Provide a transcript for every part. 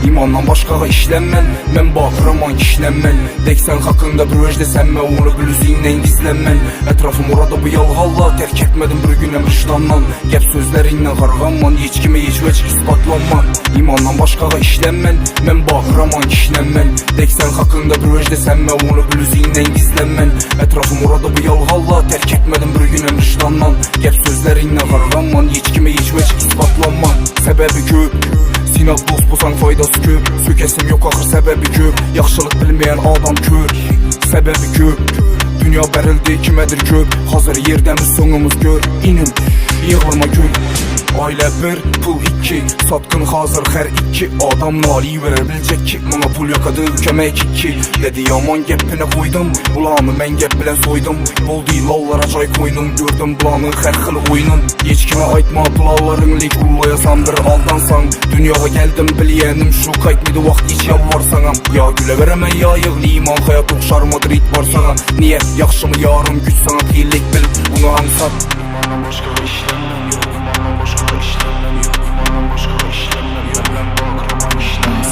İmandan başqağa işlənmən, mən baxıram kişilənmən. Deksən haqqında bir öjdə sənmə, onu blüzindən gizlənmən. Ətrafım orada bu yalğalla, tərk etmədim bir günəm rışdandan. Gəp sözlərindən qarğanman, heç kimi heç vəc isbatlanman. İmandan başqağa işlənmən, mən baxıram kişilənmən. Deksən haqqında bir öjdə sənmə, onu blüzindən gizlənmən. Ətrafım orada bu yalğalla, tərk etmədim bir günəm rışdandan. Gəp sözlərindən qarğanman, heç kimi heç vəc isbatlanman. Səbəbi köp, sinat dost bulsan faydası köp. Sökəsim yok axır səbəbi köp. Yaxşılıq bilməyən adam kör. Səbəbi köp, dünya bərildi kimədir köp. Hazır yerdəmiz sonumuz gör. İnim, yığılma gül. Ailə 1, pul 2, satqın hazır hər 2. Adam naliyi verər biləcək ki, monopol yoxadır kömək 2. Dedi yaman gəppinə qoydum, bulanı mən gəp bilən soydum. Oldu lallara çay koynum, gördüm bulanı hər xil oyunun. Heç kimə aytma pulalların lik ullayasandır aldansan. Dünyaya gəldim biliyənim şu qaytmıydı vaxt iç yalvarsanam. Ya gülə verəmən ya yığlı iman, hayat oxşarmadır it varsana. Niyə yaxşımı yarım güc sana xeyirlik bil, bunu ansat. İmandan başqa işlənməm yox, İmandan başqa işlənməm yox, İmandan başqa işlənməm yox. Mən baxıram işlənməm.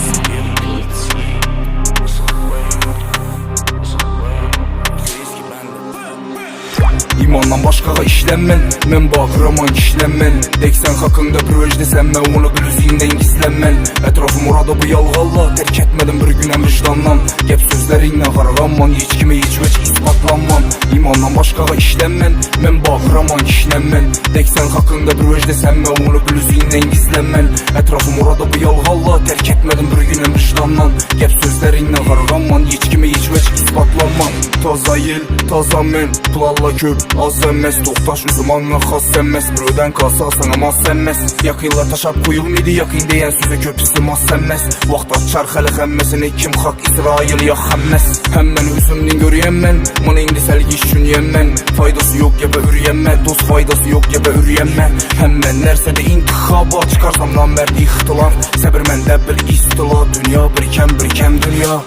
İmandan başqağa işlənmən, mən baxıram kişilənmən. Deksən haqqında bir öjdə sənmə, onu blüzindən gizlənmən. Ətrafım orada bu yalğalla, tərk etmədim bir günəm vicdandan. Gəp sözlərindən qarğanman, heç kimi heç vəc isbatlanman. İmandan başqağa işlənmən, mən baxıram kişilənmən. Deksən haqqında bir öjdə sənmə, onu blüzindən gizlənmən. Ətrafım orada bu yalğalla, tərk etmədim bir günəm vicdandan. Gəp sözlərindən qarğanman, heç kimi heç vəc isbatlanman. Taza yel, taza mən, plalla köp. Az sənməz, toxtaş üzüm anla xas sənməz. Brödən qalsa sana maz sənməz. Yakıyla taşap koyulmaydı, yakın deyən sözə köpüsü maz sənməz. Vaxt açar xəli xəmməsini, kim xaq İsrail ya xəmməz. Həm mən üzümdən görüyəm mən, mana indi səlgi düşünüyəm mən. Faydası yok ya bə ürüyəm mən, dost faydası yok ya bə ürüyəm mən. Həm mən nərsədə intixaba, çıxarsam namərdi ixtilaf. Səbir məndə bil istila, dünya birkəm dünya.